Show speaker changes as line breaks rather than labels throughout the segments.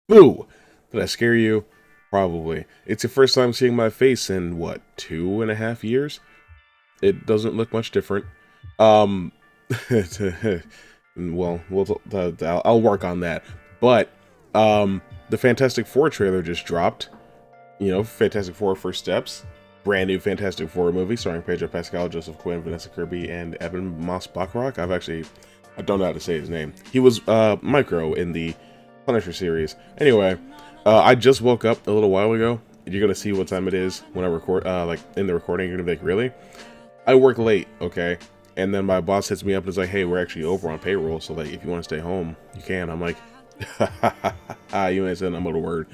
Boo! Did I scare you? Probably. It's your first time seeing my face in, what, 2.5 years? It doesn't look much different. Um, well, I'll work on that. But, the Fantastic Four trailer just dropped. You know, Fantastic Four First Steps. Brand new Fantastic Four movie starring Pedro Pascal, Joseph Quinn, Vanessa Kirby, and Evan Moss Bachrach. I don't know how to say his name. He was Micro in the Punisher series. Anyway, I just woke up a little while ago. You're gonna see what time it is when I record. Like in the recording, you're gonna be like, "Really?" I work late, okay? And then my boss hits me up and is like, "Hey, we're actually over on payroll, so like, if you want to stay home, you can." I'm like, "You ain't saying I'm a word."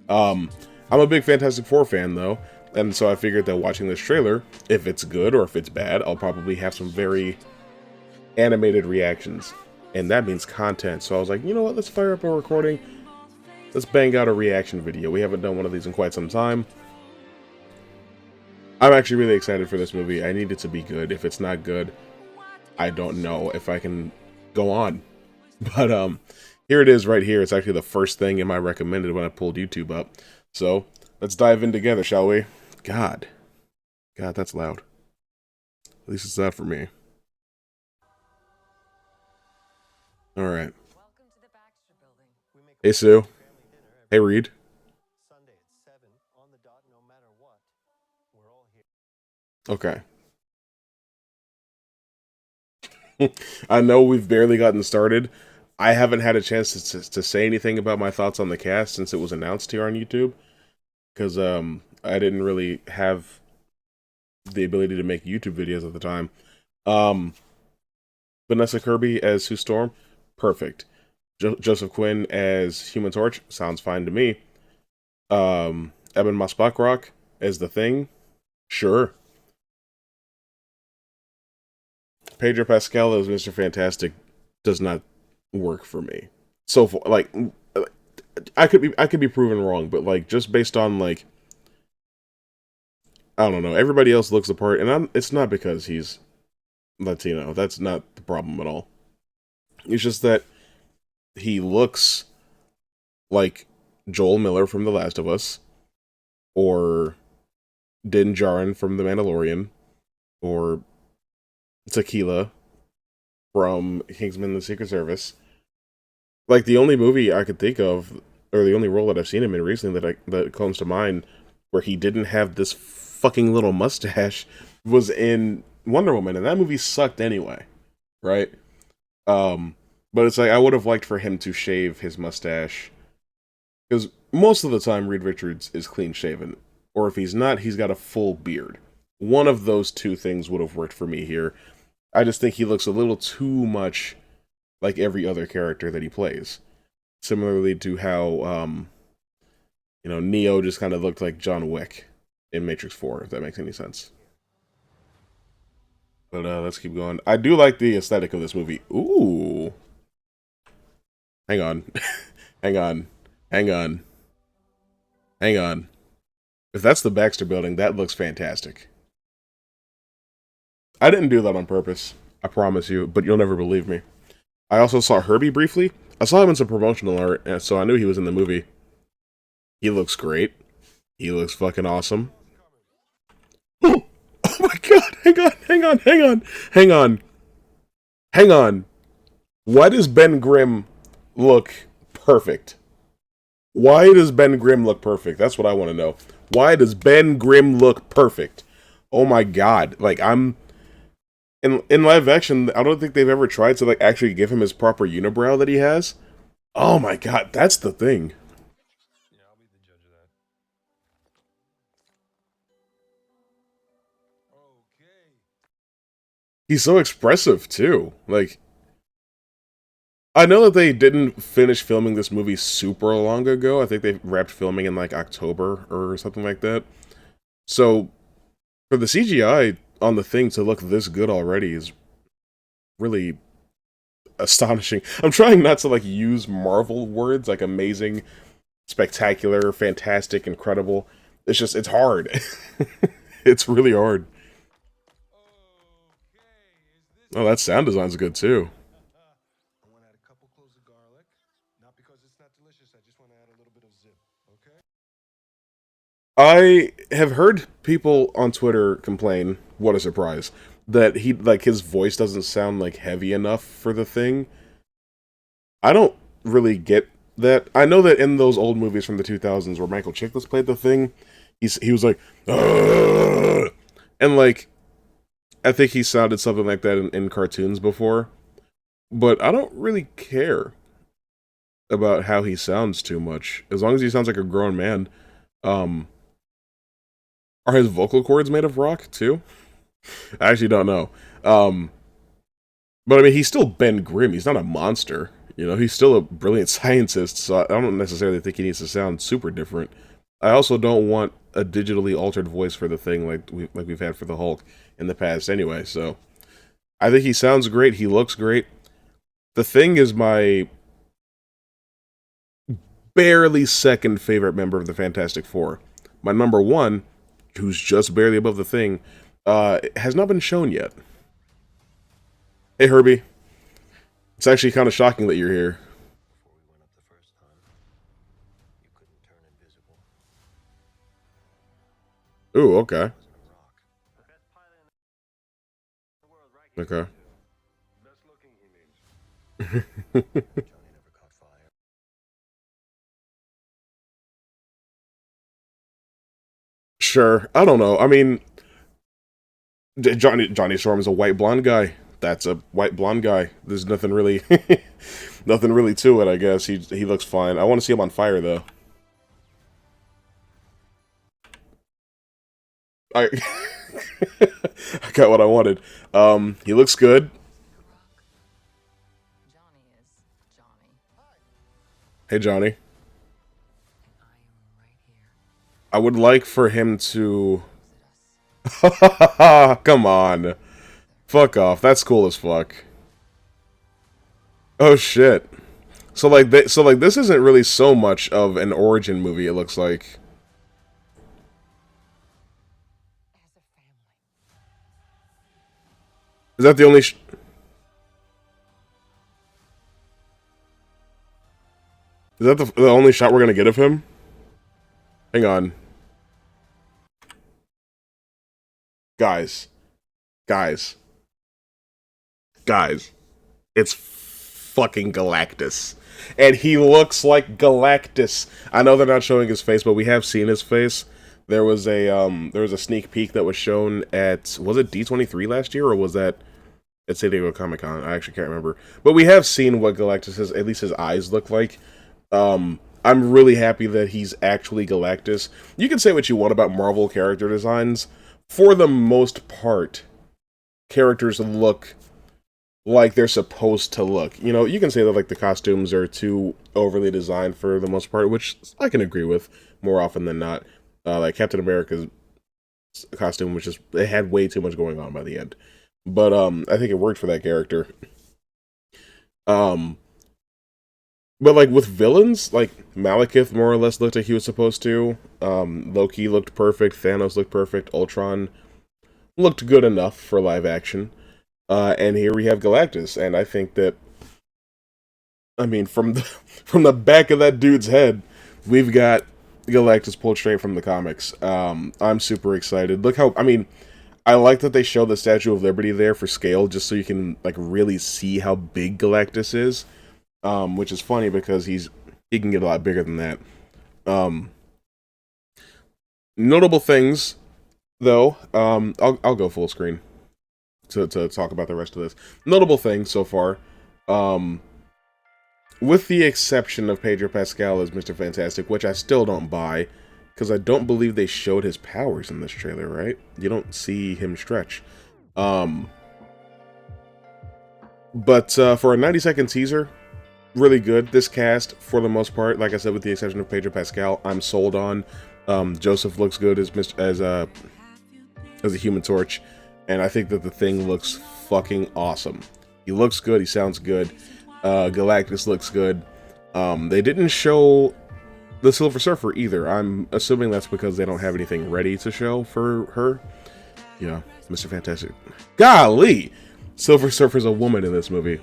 Um, I'm a big Fantastic Four fan though, and so I figured that watching this trailer, if it's good or if it's bad, I'll probably have some very animated reactions, and that means content. So I was like, you know what? Let's fire up a recording. Let's bang out a reaction video. We haven't done one of these in quite some time. I'm actually really excited for this movie. I need it to be good. If it's not good, I don't know if I can go on. But here it is right here. It's actually the first thing in my recommended when I pulled YouTube up. So let's dive in together, shall we? God, God, that's loud. At least it's that for me. All right. Hey Sue. Hey Reed. Okay. I know we've barely gotten started. I haven't had a chance to say anything about my thoughts on the cast since it was announced here on YouTube because I didn't really have the ability to make YouTube videos at the time. Um, Vanessa Kirby as Sue Storm, perfect. Joseph Quinn as Human Torch sounds fine to me. Eben Moss Bachrach as the Thing, sure. Pedro Pascal as Mr. Fantastic does not work for me. So far, like I could be proven wrong, but like just based on like I don't know, everybody else looks the part, and it's not because he's Latino. That's not the problem at all. It's just that he looks like Joel Miller from The Last of Us, or Din Djarin from The Mandalorian, or Tequila from Kingsman: The Secret Service. Like the only movie I could think of, or the only role that I've seen him in recently that comes to mind, where he didn't have this fucking little mustache, was in Wonder Woman, and that movie sucked anyway, right? Um, but it's like I would have liked for him to shave his mustache because most of the time Reed Richards is clean shaven, or if he's not, he's got a full beard. One of those two things would have worked for me here. I just think he looks a little too much like every other character that he plays. Similarly to how Neo just kind of looked like John Wick in Matrix 4, if that makes any sense. But let's keep going. I do like the aesthetic of this movie. Ooh. Hang on. Hang on. Hang on. Hang on. If that's the Baxter building, that looks fantastic. I didn't do that on purpose. I promise you, but you'll never believe me. I also saw Herbie briefly. I saw him in some promotional art, and so I knew he was in the movie. He looks great. He looks fucking awesome. Oh my god, hang on, hang on, hang on, hang on, hang on. Why does Ben Grimm look perfect? Why does Ben Grimm look perfect? That's what I want to know. Why does Ben Grimm look perfect? Oh my god. Like in live action, I don't think they've ever tried to like actually give him his proper unibrow that he has. Oh my god, that's the thing. He's so expressive too. Like I know that they didn't finish filming this movie super long ago. I think they wrapped filming in like October or something like that. So for the CGI on the thing to look this good already is really astonishing. I'm trying not to like use Marvel words like amazing, spectacular, fantastic, incredible. It's hard. It's really hard. Oh, that sound design's good too. I have heard people on Twitter complain, what a surprise, that he like his voice doesn't sound like heavy enough for the thing. I don't really get that. I know that in those old movies from the 2000s where Michael Chiklis played the thing, he was like, "Ugh!" And like I think he sounded something like that in cartoons before, but I don't really care about how he sounds too much. As long as he sounds like a grown man. Um, are his vocal cords made of rock too? I actually don't know. Um, but I mean, he's still Ben Grimm. He's not a monster. You know, he's still a brilliant scientist. So I don't necessarily think he needs to sound super different. I also don't want a digitally altered voice for the thing like we've had for the Hulk in the past. Anyway, so I think he sounds great. He looks great. The Thing is my barely second favorite member of the Fantastic Four. My number one, who's just barely above the Thing, has not been shown yet. Hey, Herbie. It's actually kind of shocking that you're here. Ooh, okay. Okay. Sure. I don't know. I mean, Johnny Storm is a white blonde guy. That's a white blonde guy. There's nothing really, nothing really to it. I guess he looks fine. I want to see him on fire though. I I got what I wanted. He looks good.
Johnny is Johnny.
Hey Johnny.
And I am right here.
I would like for him to.
Visit us.
Come on. Fuck off. That's cool as fuck. Oh shit. So like this isn't really so much of an origin movie. It looks like.
As a family.
Is that the only? Is that the only shot we're gonna get of him? Hang on, guys, guys, guys. It's fucking Galactus, and he looks like Galactus. I know they're not showing his face, but we have seen his face. There was a sneak peek that was shown at, was it D23 last year, or was that at San Diego Comic Con? I actually can't remember. But we have seen what Galactus is, at least his eyes look like. I'm really happy that he's actually Galactus. You can say what you want about Marvel character designs. For the most part, characters look like they're supposed to look. You know, you can say that like the costumes are too overly designed for the most part, which I can agree with more often than not. Like Captain America's costume, which is it had way too much going on by the end. But I think it worked for that character. Um, but like with villains, like Malekith more or less looked like he was supposed to. Loki looked perfect. Thanos looked perfect. Ultron looked good enough for live action. And here we have Galactus, and I think that, I mean, from the from the back of that dude's head, we've got Galactus pulled straight from the comics. I'm super excited. Look how, I mean, I like that they show the Statue of Liberty there for scale, just so you can like really see how big Galactus is. Which is funny because he can get a lot bigger than that. Um, Notable things, though. I'll go full screen to talk about the rest of this. Notable things so far. Um, with the exception of Pedro Pascal as Mr. Fantastic, which I still don't buy, because I don't believe they showed his powers in this trailer, right? You don't see him stretch. Um, but for a 90-second teaser, really good. This cast, for the most part, like I said, with the exception of Pedro Pascal, I'm sold on. Joseph looks good as a Human Torch, and I think that the Thing looks fucking awesome. He looks good. He sounds good. Galactus looks good. They didn't show the Silver Surfer either. I'm assuming that's because they don't have anything ready to show for her. Yeah, Mr. Fantastic. Golly! Silver Surfer's a woman in this movie.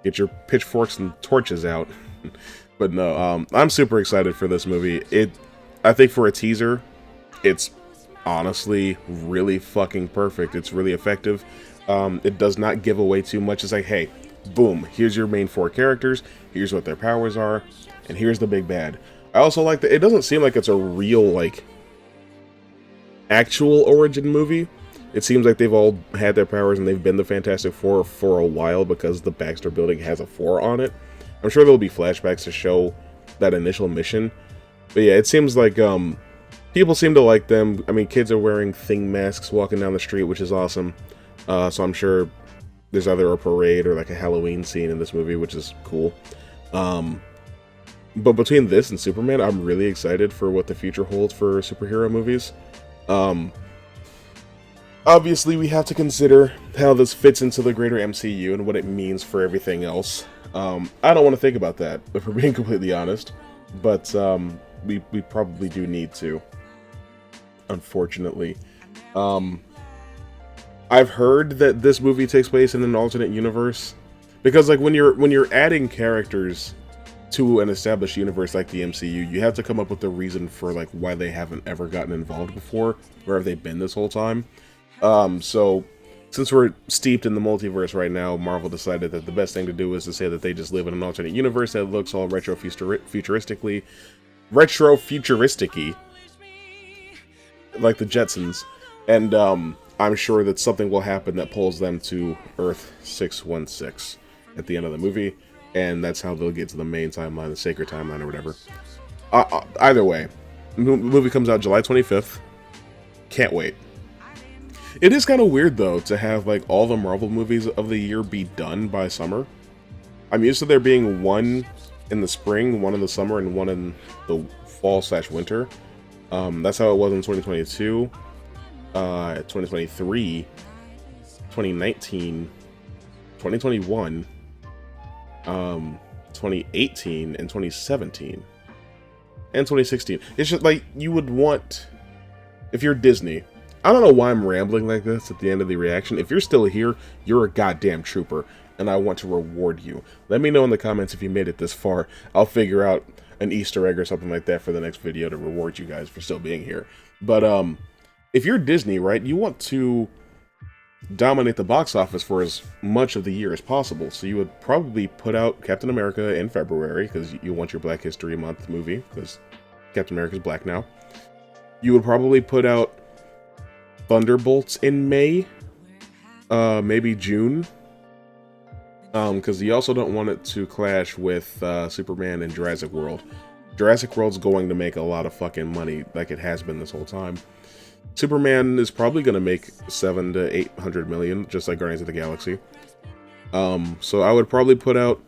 Get your pitchforks and torches out. But no, I'm super excited for this movie. I think for a teaser, it's honestly really fucking perfect. It's really effective. It does not give away too much. It's like, hey, boom, here's your main 4 characters, here's what their powers are, and here's the big bad. I also like that it doesn't seem like it's a real, like, actual origin movie. It seems like they've all had their powers and they've been the Fantastic Four for a while because the Baxter Building has a 4 on it. I'm sure there'll be flashbacks to show that initial mission. But yeah, it seems like people seem to like them. I mean, kids are wearing Thing masks walking down the street, which is awesome. So I'm sure there's either a parade or like a Halloween scene in this movie, which is cool. But between this and Superman, I'm really excited for what the future holds for superhero movies. Obviously, we have to consider how this fits into the greater MCU and what it means for everything else. I don't want to think about that, if we're being completely honest. But we probably do need to, unfortunately. I've heard that this movie takes place in an alternate universe, because like when you're adding characters to an established universe like the MCU, you have to come up with a reason for like why they haven't ever gotten involved before. Where have they been this whole time? So since we're steeped in the multiverse right now, Marvel decided that the best thing to do is to say that they just live in an alternate universe that looks all retro-futuristic-y, like the Jetsons. And I'm sure that something will happen that pulls them to Earth 616 at the end of the movie, and that's how they'll get to the main timeline, the sacred timeline, or whatever. Either way, the movie comes out July 25th. Can't wait. It is kind of weird, though, to have like all the Marvel movies of the year be done by summer. I'm used to there being one in the spring, one in the summer, and one in the fall/winter. That's how it was in 2022, 2023, 2019, 2021, 2018, and 2017, and 2016. It's just like you would want, if you're Disney. I don't know why I'm rambling like this at the end of the reaction. If you're still here, you're a goddamn trooper, and I want to reward you. Let me know in the comments if you made it this far. I'll figure out an Easter egg or something like that for the next video to reward you guys for still being here. But if you're Disney, right, you want to dominate the box office for as much of the year as possible. So you would probably put out Captain America in February, because you want your Black History Month movie, because Captain America's black now. You would probably put out Thunderbolts in May, maybe June, because you also don't want it to clash with Superman and Jurassic World. Jurassic World's going to make a lot of fucking money, like it has been this whole time. Superman is probably going to make 700 to 800 million, just like Guardians of the Galaxy. So I would probably put out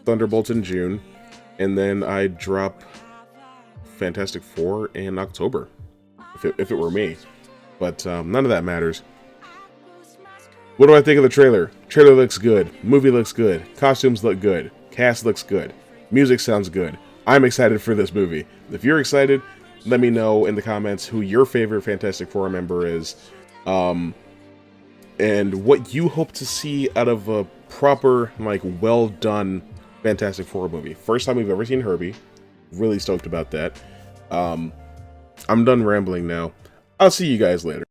Thunderbolts in June, and then I'd drop Fantastic Four in October, if it were me. But none of that matters. What do I think of the trailer? Trailer looks good. Movie looks good. Costumes look good. Cast looks good. Music sounds good. I'm excited for this movie. If you're excited, let me know in the comments who your favorite Fantastic Four member is, and what you hope to see out of a proper, like, well-done Fantastic Four movie. First time we've ever seen Herbie. Really stoked about that. I'm done rambling now. I'll see you guys later.